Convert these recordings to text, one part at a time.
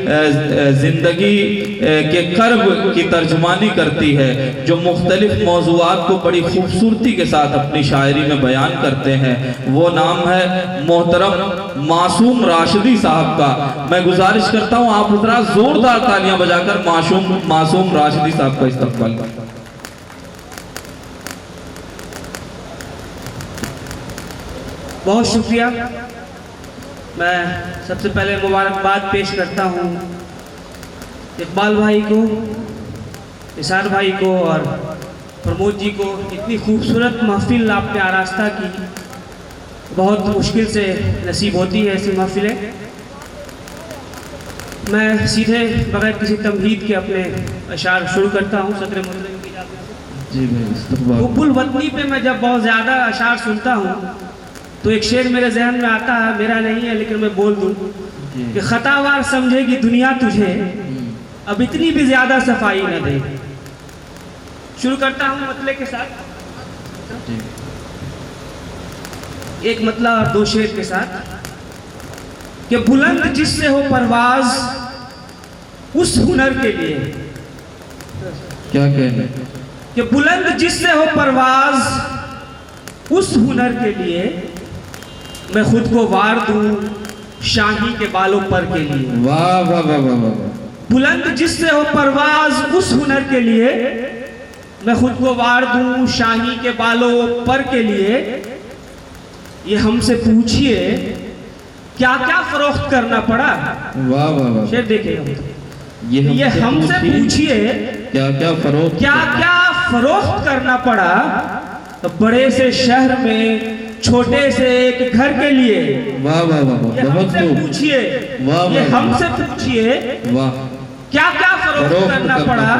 ज़िंदगी के कर्ब की तर्जुमानी करती है, जो मुख्तलिफ मौज़ूआत को बड़ी खूबसूरती के साथ अपनी शायरी में बयान करते हैं। वो नाम है मोहतरम मासूम राशिदी साहब का। मैं गुजारिश करता हूँ आप जरा जोरदार तालियां बजाकर मासूम राशिदी साहब का इस्तकबाल करें। बहुत शुक्रिया। मैं सबसे पहले मुबारकबाद पेश करता हूँ इकबाल भाई को, निसार भाई को और प्रमोद जी को। इतनी खूबसूरत महफिल आपने आरास्ता की, बहुत मुश्किल से नसीब होती है ऐसी महफिलें। मैं सीधे बगैर किसी तमहीद के अपने अशार शुरू करता हूँ। सदर मुहर्रम की इजाज़त। हुब्बुल वतनी पे मैं जब बहुत ज़्यादा अशार सुनता हूँ तो एक शेर मेरे जहन में आता है, मेरा नहीं है लेकिन मैं बोल दूँ कि खतावार समझेगी दुनिया तुझे, अब इतनी भी ज़्यादा सफाई न दे। शुरू करता हूँ मतले के साथ, एक मतला और दो शेर के साथ। कि बुलंद जिससे हो परवाज उस हुनर के लिए, क्या कहने, कि बुलंद जिससे हो परवाज उस हुनर के लिए मैं खुद को वार दूं शाही के बालों पर के लिए। वाह वाह वाह वाह वाह। बुलंद जिससे हो परवाज उस हुनर के लिए मैं खुद को वार दूं शाही के बालों पर के लिए। ये हमसे पूछिए क्या क्या फरोख्त करना पड़ा। वाह वाह वाह। शेर देखिए, ये हमसे पूछिए क्या क्या फरोख्त करना पड़ा बड़े से शहर में छोटे से एक घर के लिए। वाह वाह वाह। हमसे पूछिए, ये हमसे पूछिए क्या क्या फरोख्त करना पड़ा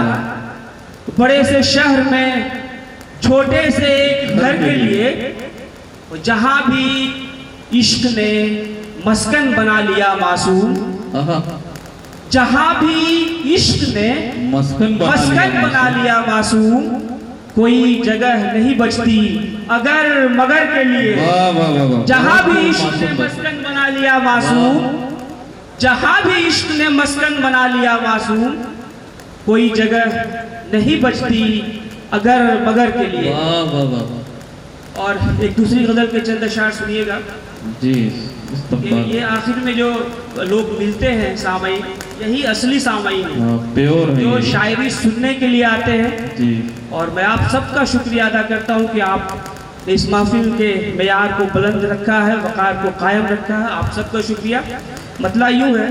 बड़े से शहर में छोटे से एक घर के लिए। जहां भी इश्क ने मस्कन बना लिया मासूम, जहां भी इश्क ने मस्कन बना लिया मासूम, कोई जगह नहीं बचती अगर मगर के लिए। जहां भी इश्क ने मस्कन बना लिया मासूम, जहां भी इश्क ने मस्कन बना लिया मासूम, कोई जगह नहीं बचती अगर मगर के लिए। और एक दूसरी गजल के चंद अशार सुनिएगा जी। ये आखिर में जो लोग मिलते हैं सामाईन, यही असली सामाईन है, प्योर है, जो शायरी सुनने के लिए आते हैं जी। और मैं आप सबका शुक्रिया अदा करता हूँ कि आप इस महफिल के मेयार को बुलंद रखा है, वक़ार को कायम रखा है। आप सबका शुक्रिया। मतलब यूँ है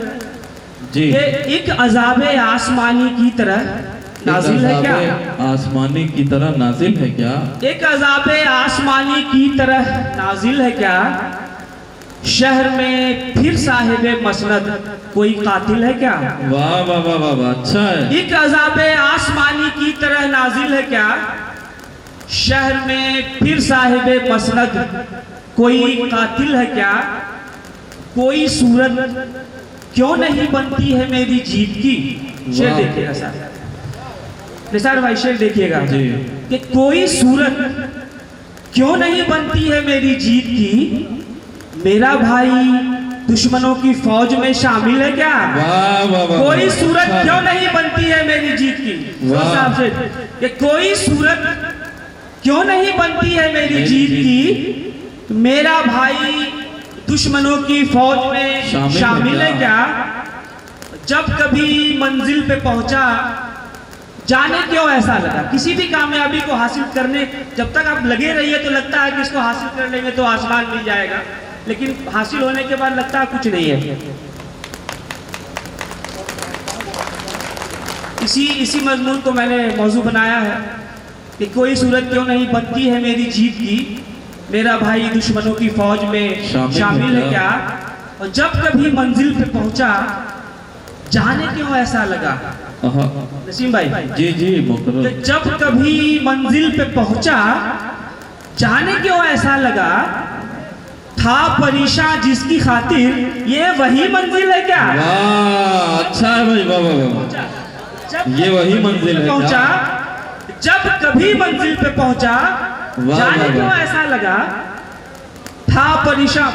जी, कि एक अज़ाब आसमानी की तरह नाजिल है क्या, आसमानी की तरह नाजिल है क्या, एक अज़ाब आसमानी की तरह नाजिल है क्या, शहर में फिर साहिब मसनद कोई कातिल है क्या। वाह वाह वाह वाह वाह, अच्छा है। एक अज़ाब आसमानी की तरह नाजिल है क्या, शहर में फिर साहिब मसनद कोई कातिल है क्या। कोई सूरत क्यों नहीं बनती है मेरी जीत की। शेर देखिएगा सर, निसार भाई शेर देखिएगा कि कोई सूरत क्यों नहीं बनती है मेरी जीत की, मेरा भाई दुश्मनों की फौज में शामिल है क्या। वाह वाह वाह। कोई सूरत क्यों नहीं बनती है मेरी जीत की। साहब से कि कोई सूरत क्यों नहीं बनती है मेरी जीत की, मेरा भाई दुश्मनों की फौज में शामिल है क्या। जब कभी मंजिल पे पहुंचा जाने क्यों ऐसा लगा। किसी भी कामयाबी को हासिल करने जब तक आप लगे रहिए तो लगता है कि इसको हासिल कर लेंगे तो आसमान मिल जाएगा, लेकिन हासिल होने के बाद लगता है कुछ नहीं है। इसी मजमून को मैंने मौजू बनाया है कि कोई सूरत क्यों नहीं बनती है मेरी जीत की, मेरा भाई दुश्मनों की फौज में शामिल है क्या। और जब कभी मंजिल पे पहुंचा जाने क्यों ऐसा लगा। नसीम भाई जी जी, जब कभी मंजिल पे पहुंचा जाने क्यों ऐसा लगा, था परेशान जिसकी खातिर ये वही मंजिल है क्या। वाह, अच्छा है भाई, वाह वाह वाह, ये वही मंजिल है। पहुंचा जब कभी मंजिल पे पहुंचा जाने क्यों ऐसा लगा, था परेशान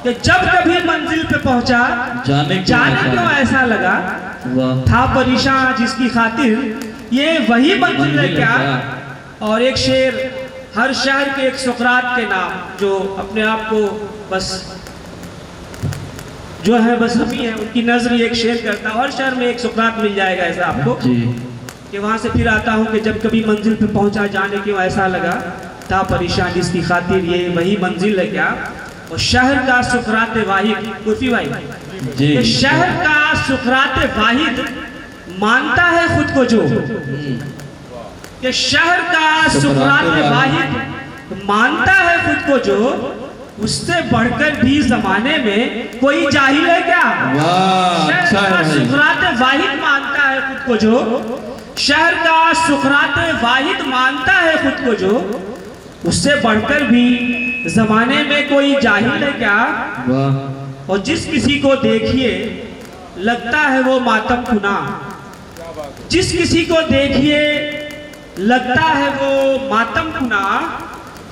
कि जब कभी मंजिल पे पहुंचा जाने क्यों ऐसा लगा, था परेशान जिसकी खातिर ये वही मंजिल है क्या। और एक शेर, हर शहर के एक सुकरात के नाम, जो अपने आप को बस जो है बस हम ही है, उनकी नजर एक शेर करता है। हर शहर में एक सुकरात मिल जाएगा ऐसा आपको कि वहां से फिर आता हूँ कि जब कभी मंजिल पे पहुंचा जाने क्यों ऐसा लगा, था परेशान जिसकी खातिर ये वही मंजिल है क्या। और शहर का सुकरात वाहिद, कुर्फी भाई कि शहर का सुकरात वाहिद मानता है खुद को जो, कि शहर का सुकरात वाहिद मानता है खुद को जो, उससे बढ़कर भी जमाने में कोई जाहिल है क्या। शहर का सुकरात वाहिद मानता है खुद को जो, शहर का सुकरात वाहिद मानता है खुद को जो, उससे बढ़कर भी जमाने में कोई जाहिल है क्या। और जिस किसी को देखिए लगता है वो मातम खुना, जिस किसी को देखिए लगता है वो मातम खुना,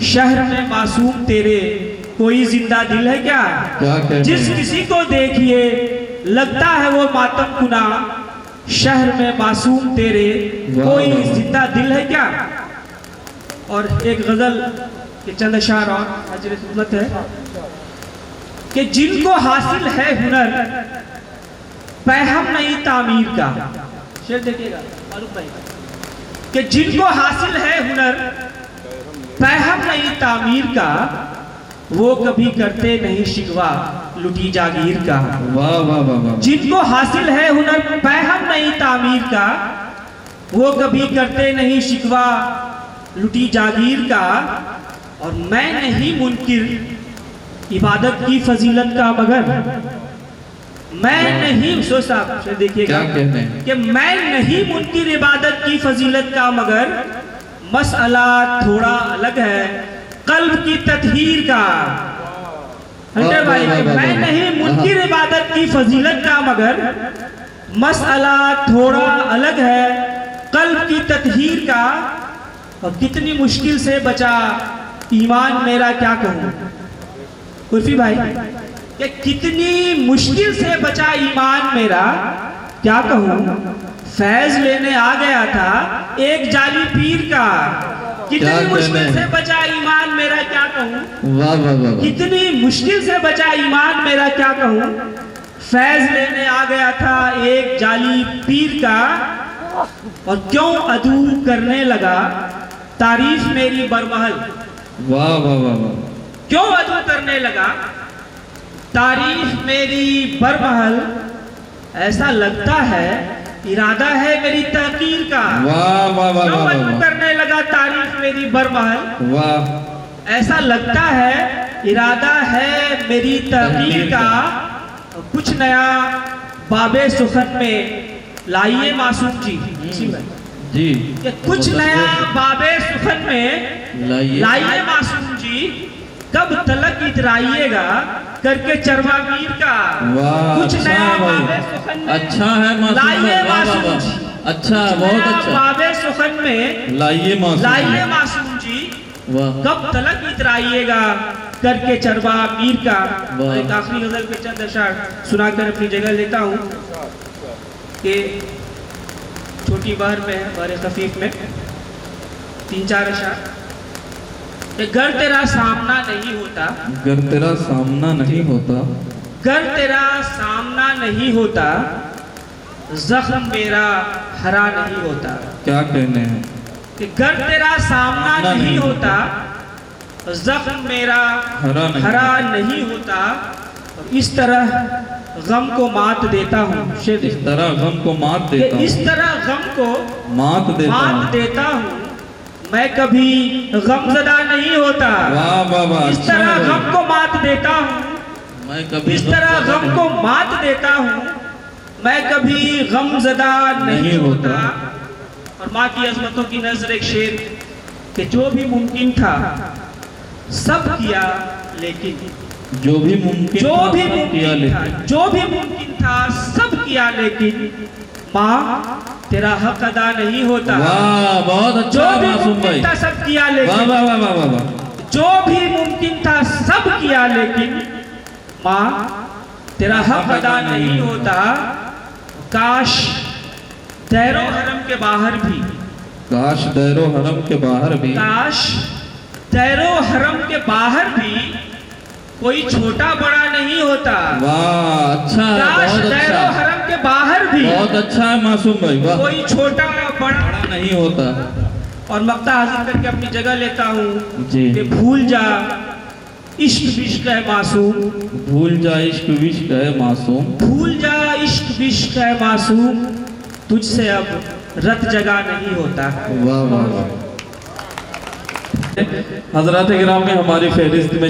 शहर में मासूम तेरे कोई जिंदा दिल है क्या। जिस किसी को देखिए लगता है वो मातम खुना, शहर में मासूम तेरे कोई जिंदा दिल है क्या। और एक गजल के चंद अशार और अजर सुन्नत है कि जिनको हासिल है हुनर पैहम नहीं तामीर का। शेर देखिएगा मालूम भाई कि जिनको हासिल है हुनर पैहम नहीं तामीर का, वो कभी करते नहीं शिकवा लुटी जागीर का। वाह वाह वाह। जिनको हासिल है हुनर पैहम नहीं तामीर का, वो कभी करते नहीं शिकवा लुटी जागीर का। और मैं नहीं मुनकिर इबादत की फजीलत का, मगर मैं नहीं, सो साहब से देखिएगा कि मैं नहीं मुनकिर इबादत की फजीलत का, मगर मसला थोड़ा अलग है कल्ब की तत्हीर का। भाई मैं नहीं मुनकिर इबादत की फजीलत का, मगर मसला थोड़ा अलग है कल्ब की तत्हीर का। और कितनी मुश्किल से बचा ईमान मेरा क्या कहूँ, कुर्फी भाई कि कितनी मुश्किल से बचा ईमान मेरा क्या कहूँ। फैज लेने आ गया था एक जाली पीर का, कितनी मुश्किल से बचा ईमान मेरा क्या कहूँ। वाह वाह वाह। कितनी मुश्किल से बचा ईमान मेरा क्या कहूँ। फैज लेने आ गया था एक जाली पीर का, और क्यों अदू करने लगा तारीफ मेरी बरमहल। वाह वाह वाह। क्यों अदू करने लगा तारीफ मेरी बरमहल, ऐसा लगता है इरादा है मेरी तहकीर का। वाह वाह वाह। क्यों अदू करने लगा तारीफ मेरी बरमहल, वाह ऐसा लगता है इरादा है मेरी तहकीर का। कुछ नया बाबे सुखन में लाइए मासूम जी जी, कि कुछ नया बाबे सुखन में लाइए मासूम जी, कब तलक इतराइएगा करके चरवागीर का। कुछ नया बाबे सुखन में अच्छा है लाइए मासूम जी, अच्छा बहुत अच्छा बाबे सुखन में लाइए मासूम जी, कब तलक इतराइएगा करके चरवागीर का। एक आखिरी गजल के चंद अशार सुनाकर अपनी जगह लेता हूँ कि छोटी बहर में है, बहर खफीफ में 3-4 अशार। घर तेरा सामना नहीं होता, घर तेरा सामना नहीं होता, घर तेरा सामना नहीं होता, जख्म मेरा हरा नहीं होता। क्या कहने हैं कि घर तेरा सामना नहीं होता, जख्म मेरा हरा नहीं होता। इस तरह गम को मात देता हूँ, इस तरह गम को मात देता हूँ, इस तरह गम को मात देता हूँ, मैं कभी गमज़दा नहीं होता। वाह वाह वाह। इस तरह गम को मात देता हूँ, मैं कभी इस तरह गम को मात देता हूँ, मैं कभी गमज़दा नहीं होता। और माँ की अजमतों की नजर एक शेर कि जो भी मुमकिन था सब किया, लेकिन जो भी मुमकिन था सब किया, लेकिन माँ तेरा हक अदा नहीं होता। वाह बहुत अच्छा मासूम भाई। सब किया लेकिन, वाह वाह वाह वाह। जो भी मुमकिन था सब किया, लेकिन माँ तेरा हक अदा नहीं होता, काश दैरो हरम के बाहर भी, काश दैरो हरम के बाहर भी, काश दैरो हरम के बाहर भी कोई छोटा बड़ा नहीं होता। वाह, अच्छा है, काश बहुत दैरो अच्छा, हरम के बाहर भी बहुत अच्छा है मासूम भाई, वाह, कोई छोटा बड़ा नहीं होता। और मक्ता हाजिर करके अपनी जगह लेता हूँ जी। कि भूल जा इश्क विश्क है मासूम, भूल जा इश्क विश्क है मासूम, भूल जा इश्क विश्क है मासूम, तुझसे अब रत जगा नहीं होता। वाह वाह। हजरात किराम में हमारी फहरिस्त में